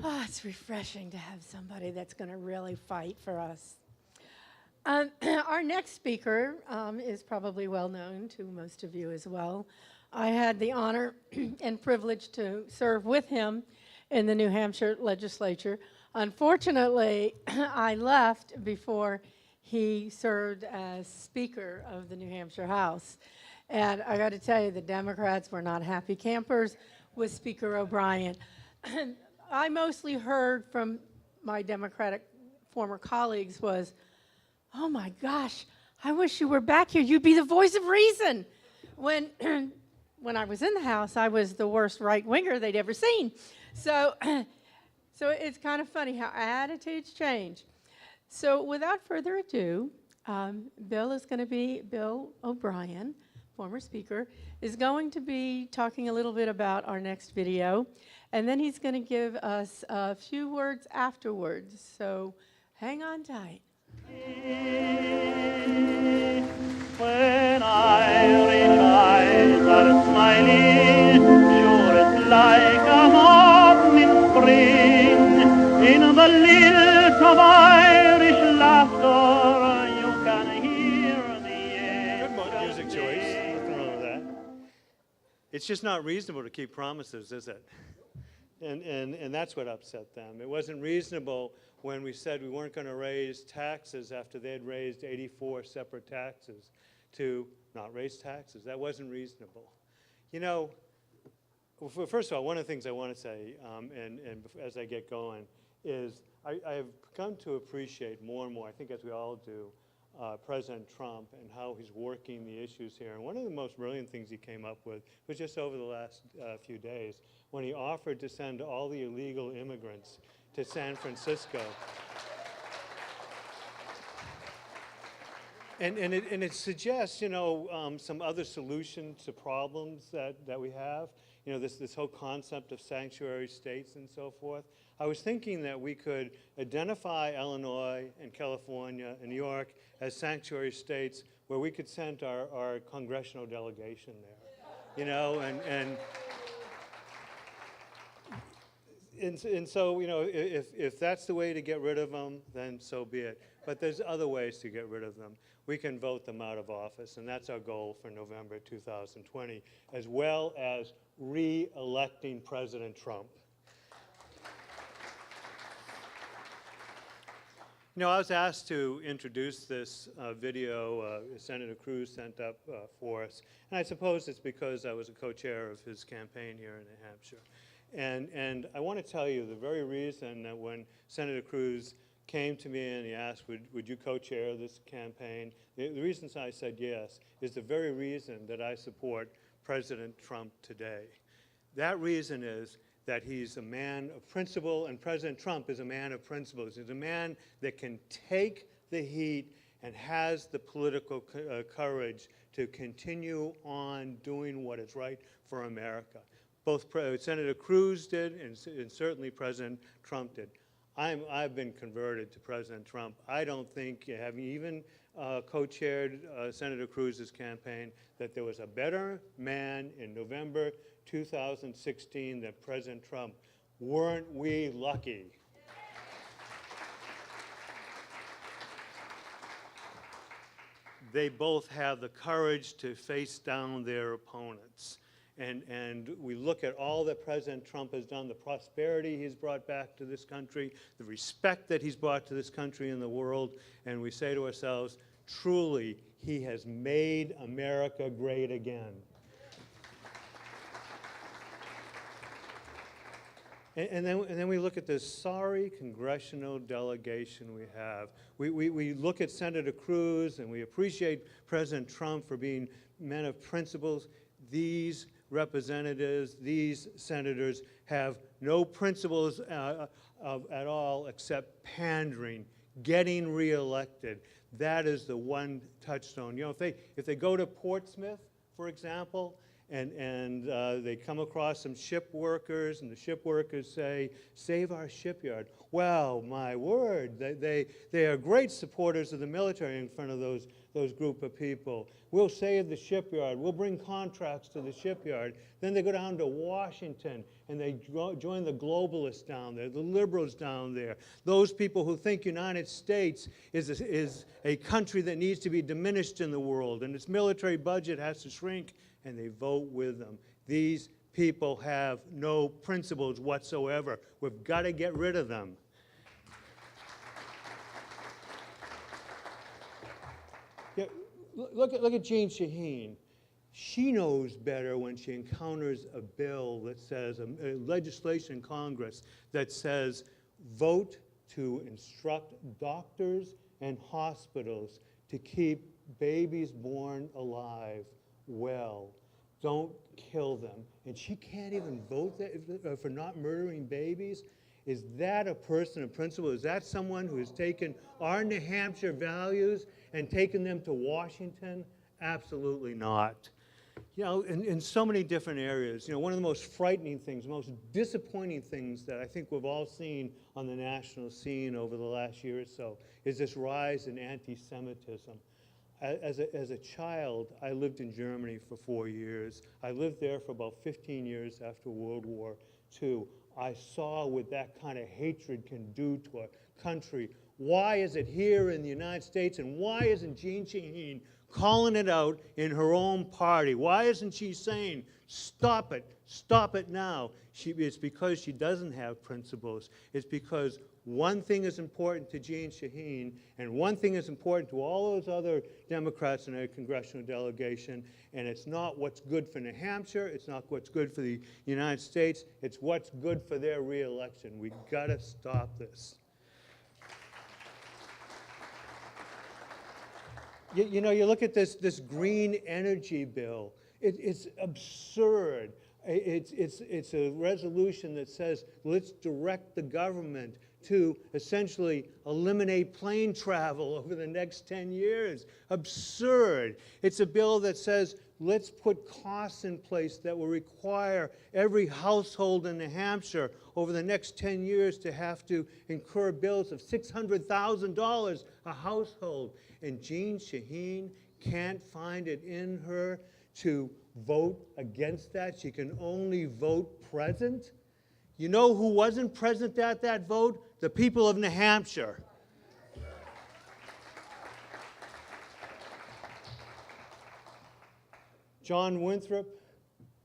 Oh, it's refreshing to have somebody that's going to really fight for us. Our next speaker is probably well known to most of you as well. I had the honor and privilege to serve with him in the New Hampshire legislature. Unfortunately, I left before he served as Speaker of the New Hampshire House. And I got to tell you, the Democrats were not happy campers with Speaker O'Brien. I mostly heard from my Democratic former colleagues was, oh my gosh, I wish you were back here. You'd be the voice of reason. When I was in the House, I was the worst right-winger they'd ever seen. So it's kind of funny how attitudes change. So without further ado, Bill O'Brien, former Speaker, is going to be talking a little bit about our next video. And then he's going to give us a few words afterwards. So hang on tight. When Irish eyes are smiling, sure it's like a morning spring. In the lilt of Irish laughter, you can hear the air. Good music choice. Nothing wrong with that. It's just not reasonable to keep promises, is it? And that's what upset them. It wasn't reasonable when we said we weren't going to raise taxes after they had raised 84 separate taxes to not raise taxes. That wasn't reasonable. You know, first of all, one of the things I want to say, and as I get going, is I've come to appreciate more and more, I think as we all do, President Trump and how he's working the issues here. And one of the most brilliant things he came up with was just over the last few days when he offered to send all the illegal immigrants to San Francisco. And it suggests, you know, some other solutions to problems that we have. You know, this whole concept of sanctuary states and so forth. I was thinking that we could identify Illinois and California and New York as sanctuary states where we could send our congressional delegation there, you know, and so, you know, if that's the way to get rid of them, then so be it. But there's other ways to get rid of them. We can vote them out of office, and that's our goal for November 2020, as well as re-electing President Trump. You know, I was asked to introduce this video Senator Cruz sent up for us, and I suppose it's because I was a co-chair of his campaign here in New Hampshire. And I want to tell you the very reason that when Senator Cruz came to me and he asked, would you co-chair this campaign, the reason I said yes is the very reason that I support President Trump today. That reason is that he's a man of principle, and President Trump is a man of principles. He's a man that can take the heat and has the political courage to continue on doing what is right for America. Both Senator Cruz did, and certainly President Trump did. I've been converted to President Trump. I don't think, having even co-chaired Senator Cruz's campaign, that there was a better man in November 2016 than President Trump. Weren't we lucky? They both have the courage to face down their opponents. And we look at all that President Trump has done, the prosperity he's brought back to this country, the respect that he's brought to this country and the world, and we say to ourselves, truly, he has made America great again. And then we look at this sorry congressional delegation we have. We look at Senator Cruz and we appreciate President Trump for being men of principles. These representatives, these senators have no principles at all except pandering, getting reelected. That is the one touchstone. You know, if they go to Portsmouth, for example, and they come across some ship workers, and the ship workers say, "Save our shipyard." Well, my word, they are great supporters of the military in front of those group of people. We'll save the shipyard. We'll bring contracts to the shipyard. Then they go down to Washington, and they join the globalists down there, the liberals down there, those people who think United States is a country that needs to be diminished in the world, and its military budget has to shrink, and they vote with them. These people have no principles whatsoever. We've got to get rid of them. Yeah, look at Jean Shaheen. She knows better when she encounters a bill that says, a legislation in Congress that says, vote to instruct doctors and hospitals to keep babies born alive well. Don't kill them. And she can't even vote for not murdering babies. Is that a person of principle? Is that someone who has taken our New Hampshire values and taken them to Washington? Absolutely not. You know, in so many different areas, you know, one of the most frightening things, most disappointing things that I think we've all seen on the national scene over the last year or so is this rise in anti-Semitism. As a child, I lived in Germany for 4 years. I lived there for about 15 years after World War II. I saw what that kind of hatred can do to a country. Why is it here in the United States, and why isn't Jean Shaheen calling it out in her own party? Why isn't she saying, stop it now? It's because she doesn't have principles. It's because one thing is important to Jean Shaheen, and one thing is important to all those other Democrats in our congressional delegation, and it's not what's good for New Hampshire, it's not what's good for the United States, it's what's good for their re-election. We've got to stop this. You know, you look at this green energy bill. It's absurd. It's a resolution that says, let's direct the government to essentially eliminate plane travel over the next 10 years. Absurd. It's a bill that says, let's put costs in place that will require every household in New Hampshire over the next 10 years to have to incur bills of $600,000 a household. And Jean Shaheen can't find it in her to vote against that. She can only vote present. You know who wasn't present at that vote? The people of New Hampshire. John Winthrop,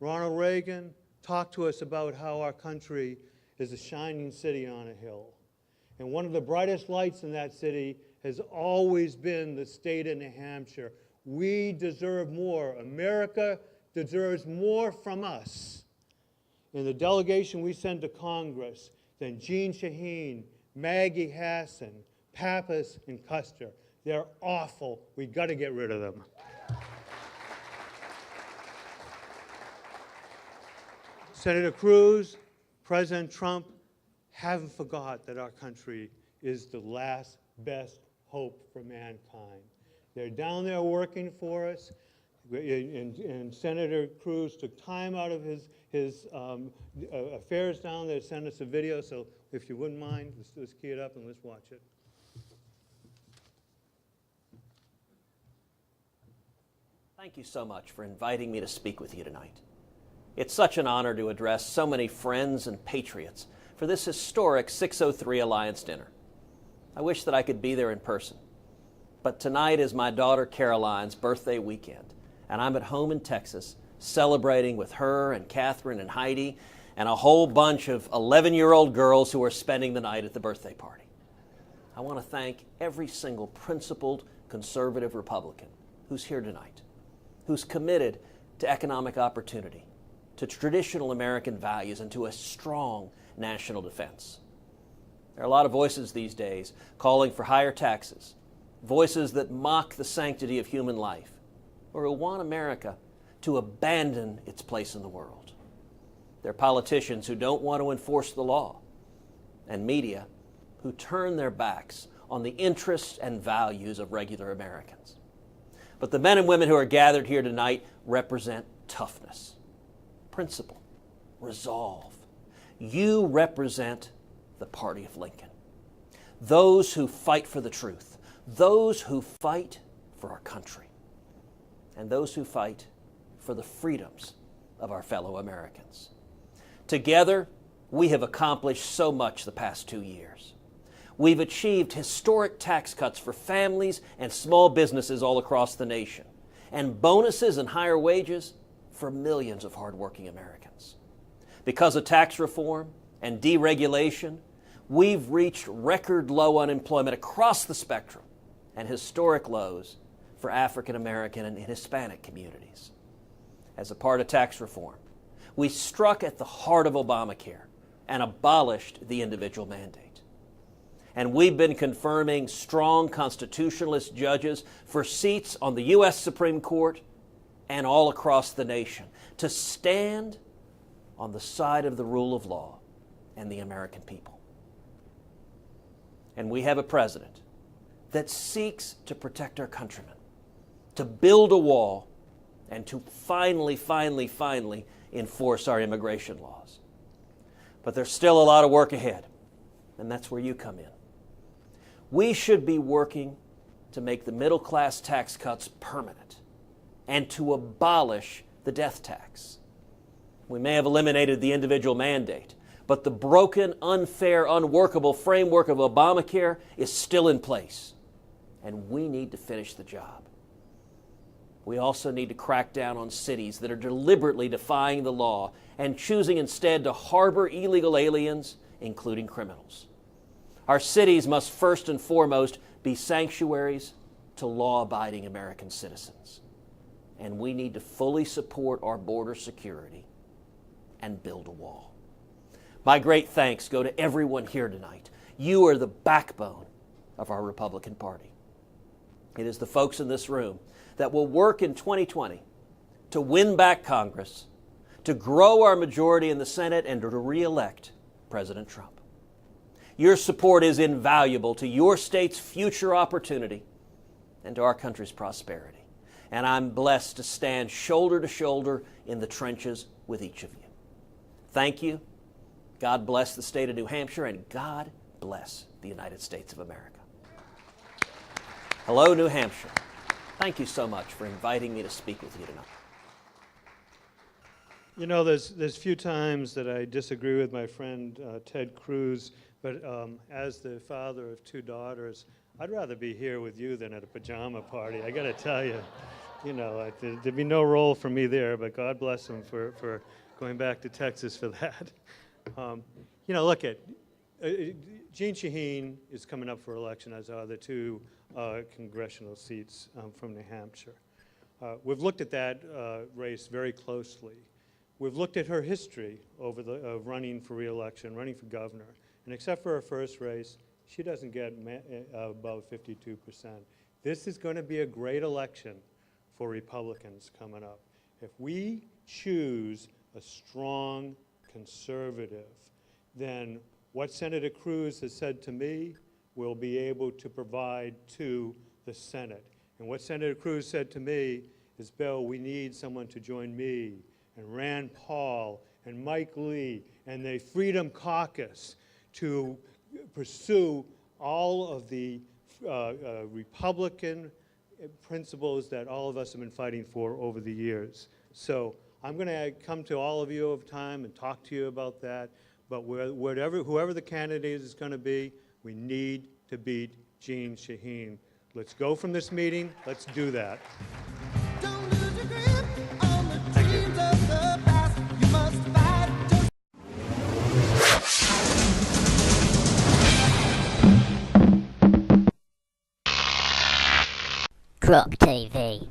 Ronald Reagan talked to us about how our country is a shining city on a hill. And one of the brightest lights in that city has always been the state of New Hampshire. We deserve more. America deserves more from us. In the delegation we send to Congress, than Jean Shaheen, Maggie Hassan, Pappas, and Custer. They're awful. We've got to get rid of them. Senator Cruz, President Trump haven't forgot that our country is the last best hope for mankind. They're down there working for us, and Senator Cruz took time out of his affairs down there to send us a video, so if you wouldn't mind, let's key it up and let's watch it. Thank you so much for inviting me to speak with you tonight. It's such an honor to address so many friends and patriots for this historic 603 Alliance dinner. I wish that I could be there in person, but tonight is my daughter Caroline's birthday weekend, and I'm at home in Texas celebrating with her and Catherine and Heidi and a whole bunch of 11-year-old girls who are spending the night at the birthday party. I want to thank every single principled conservative Republican who's here tonight, who's committed to economic opportunity, to traditional American values, and to a strong national defense. There are a lot of voices these days calling for higher taxes, voices that mock the sanctity of human life, or who want America to abandon its place in the world. There are politicians who don't want to enforce the law, and media who turn their backs on the interests and values of regular Americans. But the men and women who are gathered here tonight represent toughness. principle, resolve. You represent the party of Lincoln. Those who fight for the truth, those who fight for our country, and those who fight for the freedoms of our fellow Americans. Together, we have accomplished so much the past 2 years. We've achieved historic tax cuts for families and small businesses all across the nation, and bonuses and higher wages for millions of hardworking Americans. Because of tax reform and deregulation, we've reached record low unemployment across the spectrum and historic lows for African American and Hispanic communities. As a part of tax reform, we struck at the heart of Obamacare and abolished the individual mandate. And we've been confirming strong constitutionalist judges for seats on the U.S. Supreme Court and all across the nation to stand on the side of the rule of law and the American people. And we have a president that seeks to protect our countrymen, to build a wall, and to finally enforce our immigration laws. But there's still a lot of work ahead, and that's where you come in. We should be working to make the middle-class tax cuts permanent and to abolish the death tax. We may have eliminated the individual mandate, but the broken, unfair, unworkable framework of Obamacare is still in place, and we need to finish the job. We also need to crack down on cities that are deliberately defying the law and choosing instead to harbor illegal aliens, including criminals. Our cities must first and foremost be sanctuaries to law-abiding American citizens. And we need to fully support our border security and build a wall. My great thanks go to everyone here tonight. You are the backbone of our Republican Party. It is the folks in this room that will work in 2020 to win back Congress, to grow our majority in the Senate, and to re-elect President Trump. Your support is invaluable to your state's future opportunity and to our country's prosperity. And I'm blessed to stand shoulder to shoulder in the trenches with each of you. Thank you. God bless the state of New Hampshire, and God bless the United States of America. Hello, New Hampshire. Thank you so much for inviting me to speak with you tonight. You know, there's few times that I disagree with my friend Ted Cruz, but as the father of 2 daughters, I'd rather be here with you than at a pajama party. I got to tell you, you know, there'd be no role for me there, but God bless him for going back to Texas for that. You know, look at Jeanne Shaheen is coming up for election, as are the 2 congressional seats from New Hampshire. We've looked at that race very closely. We've looked at her history over of running for re-election, running for governor, and except for her first race, she doesn't get above 52%. This is going to be a great election for Republicans coming up. If we choose a strong conservative, then what Senator Cruz has said to me will be able to provide to the Senate. And what Senator Cruz said to me is, Bill, we need someone to join me and Rand Paul and Mike Lee and the Freedom Caucus to pursue all of the Republican principles that all of us have been fighting for over the years. So I'm going to come to all of you over time and talk to you about that. But whoever the candidate is going to be, we need to beat Jeanne Shaheen. Let's go from this meeting. Let's do that. Don't lose your grip on the dreams of the past. You must fight. Croc TV.